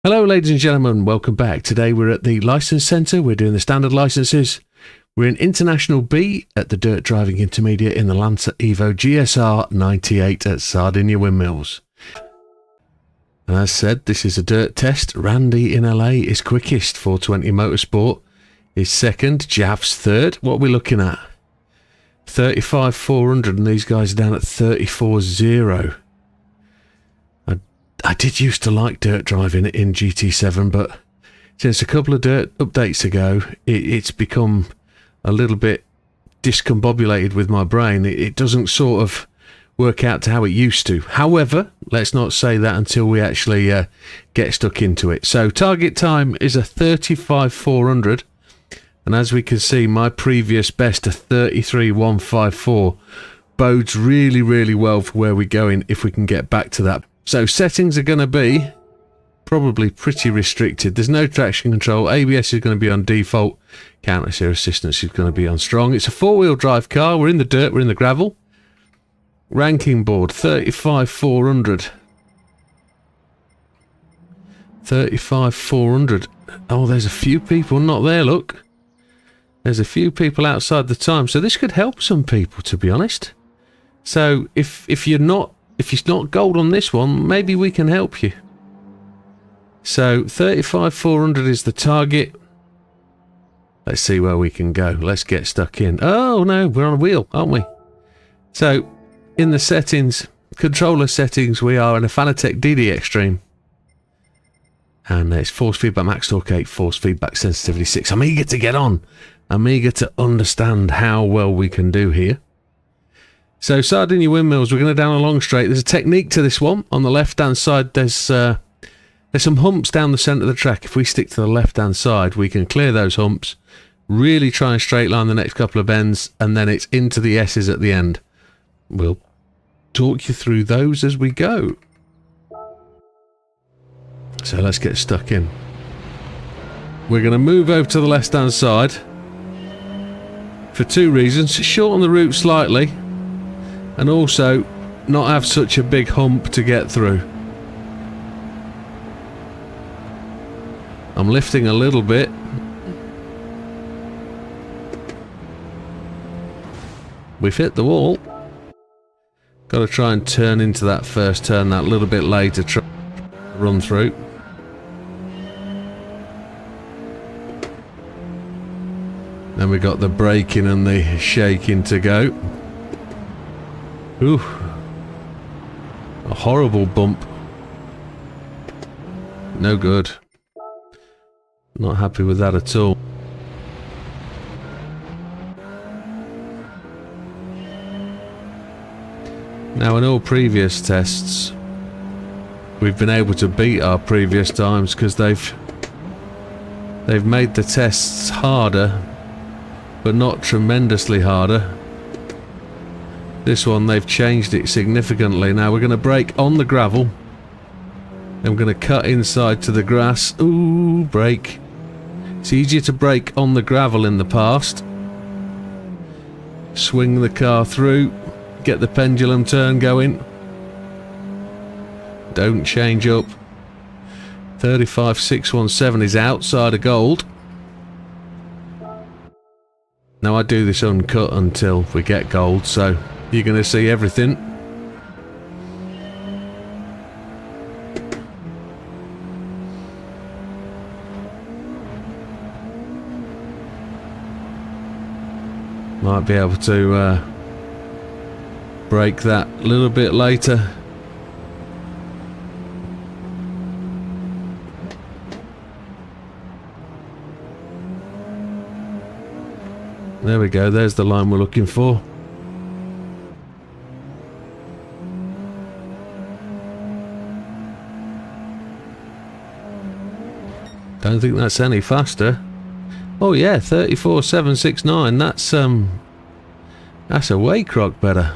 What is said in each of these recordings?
Hello ladies and gentlemen, welcome back. Today we're at the Licence Centre, we're doing the standard licences. We're in International B at the Dirt Driving Intermediate in the Lancer Evo GSR 98 at Sardinia Windmills. And as said, this is a dirt test. Randy in LA is quickest, 420 Motorsport is second, Jav's third. What are we looking at? 35,400 and these guys are down at 34.0. I did used to like dirt driving in GT7, but since a couple of dirt updates ago, it's become a little bit discombobulated with my brain. It doesn't sort of work out to how it used to. However, let's not say that until we actually get stuck into it. So target time is a 35,400, and as we can see, my previous best, a 33,154, bodes really, really well for where we're going if we can get back to that. So settings are going to be probably pretty restricted. There's no traction control. ABS is going to be on default. Counter steer assistance is going to be on strong. It's a four-wheel drive car. We're in the dirt. We're in the gravel. Ranking board 35,400. 35,400. Oh, there's a few people not there. Look, there's a few people outside the time. So this could help some people, to be honest. So if you're not gold on this one, maybe we can help you. So 35,400 is the target. Let's see where we can go. Let's get stuck in. Oh no, we're on a wheel, aren't we? So in the settings, controller settings, we are in a Fanatec DD Extreme. And it's force feedback max torque 8, force feedback sensitivity 6. I'm eager to get on. I'm eager to understand how well we can do here. So Sardinia Windmills, we're going to down a long straight. There's a technique to this one. On the left-hand side, there's some humps down the centre of the track. If we stick to the left-hand side, we can clear those humps, really try and straight line the next couple of bends, and then it's into the S's at the end. We'll talk you through those as we go. So let's get stuck in. We're going to move over to the left-hand side for two reasons. Shorten the route slightly, and also not have such a big hump to get through. I'm lifting a little bit. We've hit the wall. Got to try and turn into that first turn that little bit later, try to run through. Then we got the braking and the shaking to go. Ooh, a horrible bump. No good. Not happy with that at all. Now, in all previous tests, we've been able to beat our previous times because they've made the tests harder, but not tremendously harder. This one, they've changed it significantly. Now we're going to brake on the gravel. I'm going to cut inside to the grass. Ooh, brake. It's easier to brake on the gravel in the past. Swing the car through. Get the pendulum turn going. Don't change up. 35,617 is outside of gold. Now I do this uncut until we get gold, so you're going to see everything. Might be able to brake that a little bit later. There we go, there's the line we're looking for. Don't think that's any faster. Oh yeah, 34.769, that's a way crock better.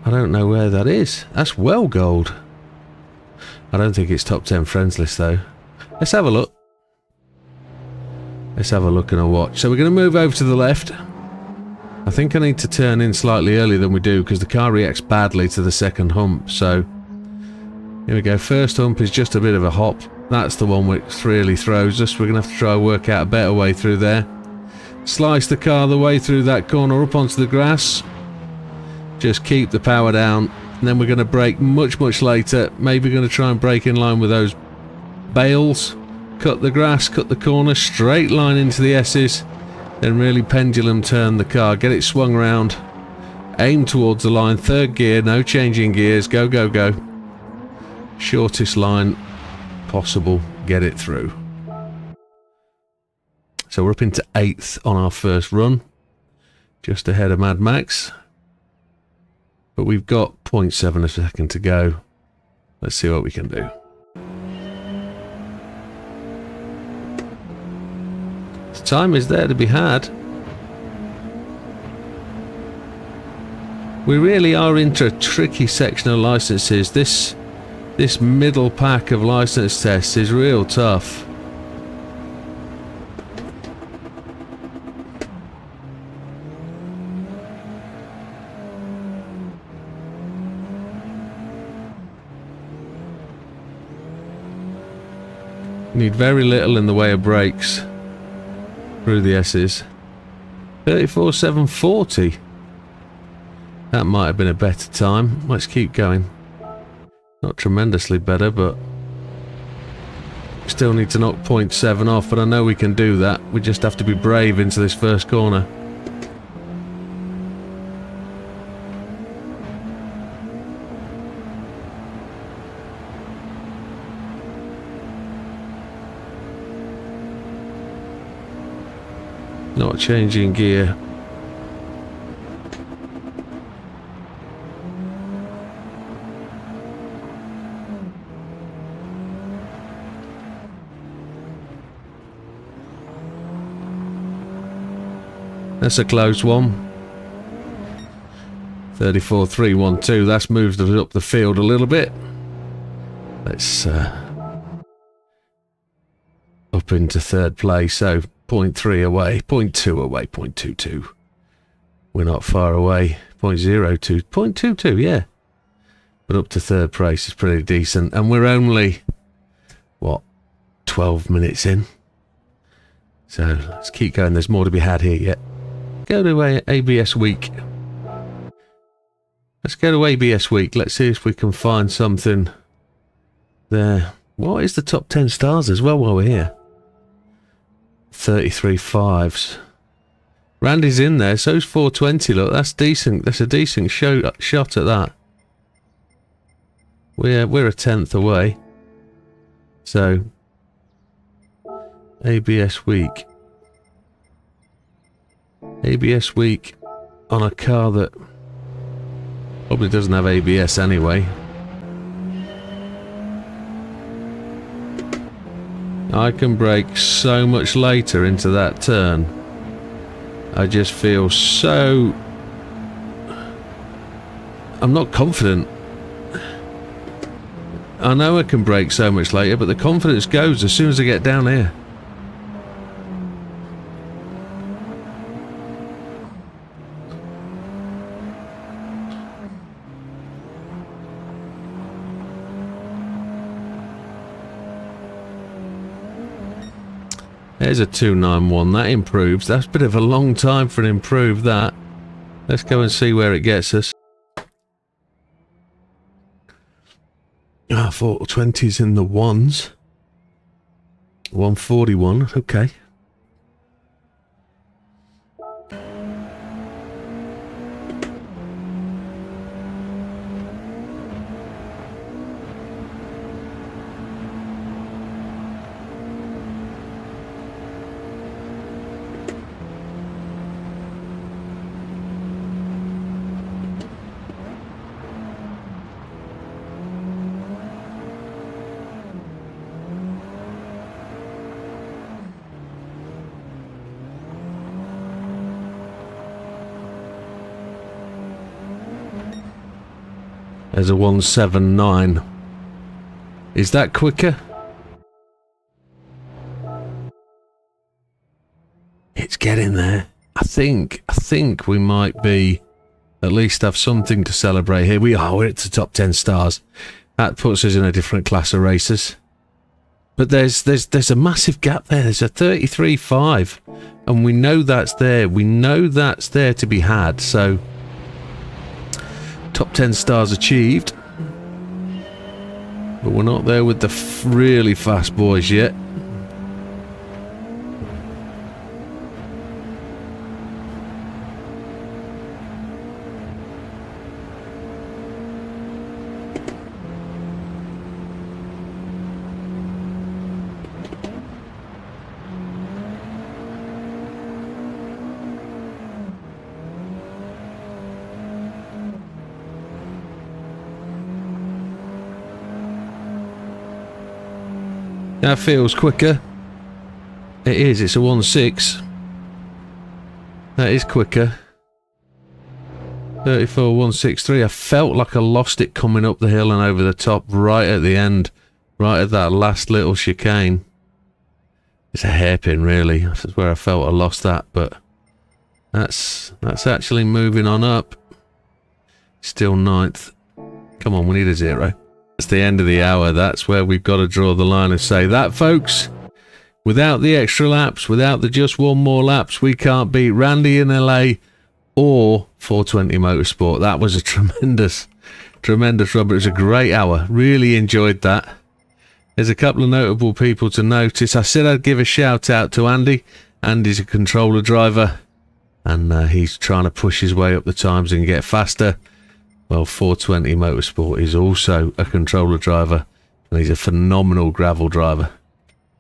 I don't know where that is. That's well gold. I don't think it's top 10 friends list though. Let's have a look. Let's have a look and a watch. So we're going to move over to the left. I think I need to turn in slightly earlier than we do because the car reacts badly to the second hump. So here we go. First hump is just a bit of a hop. That's the one which really throws us. We're going to have to try and work out a better way through there. Slice the car the way through that corner up onto the grass. Just keep the power down. And then we're going to brake much later. Maybe going to try and brake in line with those bales. Cut the grass, cut the corner, straight line into the S's, then really pendulum turn the car, get it swung round, aim towards the line, third gear, no changing gears, go, go, go. Shortest line possible, get it through. So we're up into 8th on our first run, just ahead of Mad Max. But we've got 0.7 a second to go. Let's see what we can do. Time is there to be had. We really are into a tricky section of licenses. This middle pack of license tests is real tough. Need very little in the way of brakes through the S's. 34.740. That might have been a better time. Let's keep going. Not tremendously better, but still need to knock 0.7 off, but I know we can do that. We just have to be brave into this first corner. Not changing gear. That's a close one. 34.312. That's moved us up the field a little bit. Let's up into third place. So 0.3 away, 0.2 away, 0.22. We're not far away. 0.02, 0.22, yeah. But up to third place is pretty decent. And we're only, what, 12 minutes in? So let's keep going. There's more to be had here yet. Go to ABS week. Let's go to ABS week. Let's see if we can find something there. What is the top 10 stars as well while we're here? 33 5s. Randy's in there, so's 420. Look, that's decent. That's a decent shot at that. We're a 10th away. So ABS week. ABS week on a car that probably doesn't have ABS anyway. I can brake so much later into that turn. I just feel so... I'm not confident. I know I can brake so much later, but the confidence goes as soon as I get down here. There's a 291, that improves. That's a bit of a long time for an improve, that. Let's go and see where it gets us. 420's in the ones. 141, okay. There's a 179. Is that quicker? It's getting there. I think we might be, at least have something to celebrate here. We are, we're at the top 10 stars. That puts us in a different class of racers. But there's a massive gap there. There's a 33.5, and we know that's there. We know that's there to be had. So top 10 stars achieved, but we're not there with the really fast boys yet. That feels quicker. It is, it's a 1.6. That is quicker. 34.163. I felt like I lost it coming up the hill and over the top right at the end. Right at that last little chicane. It's a hairpin really. That's where I felt I lost that, but that's actually moving on up. Still 9th. Come on, we need a 0. That's the end of the hour. That's where we've got to draw the line and say that, folks. Without the extra laps, without the just one more laps, we can't beat Randy in LA or 420 Motorsport. That was a tremendous run. It was a great hour. Really enjoyed that. There's a couple of notable people to notice. I said I'd give a shout out to Andy. Andy's a controller driver, and he's trying to push his way up the times and get faster. Well, 420 Motorsport is also a controller driver, and he's a phenomenal gravel driver.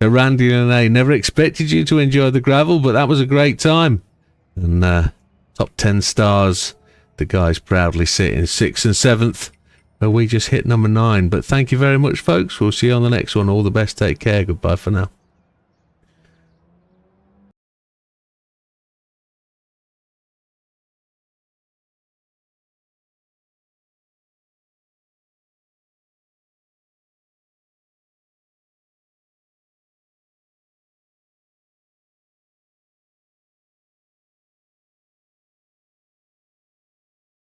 So Randy and A, never expected you to enjoy the gravel, but that was a great time. And top 10 stars, the guys proudly sit in 6th and 7th, where we just hit number 9. But thank you very much, folks. We'll see you on the next one. All the best. Take care. Goodbye for now.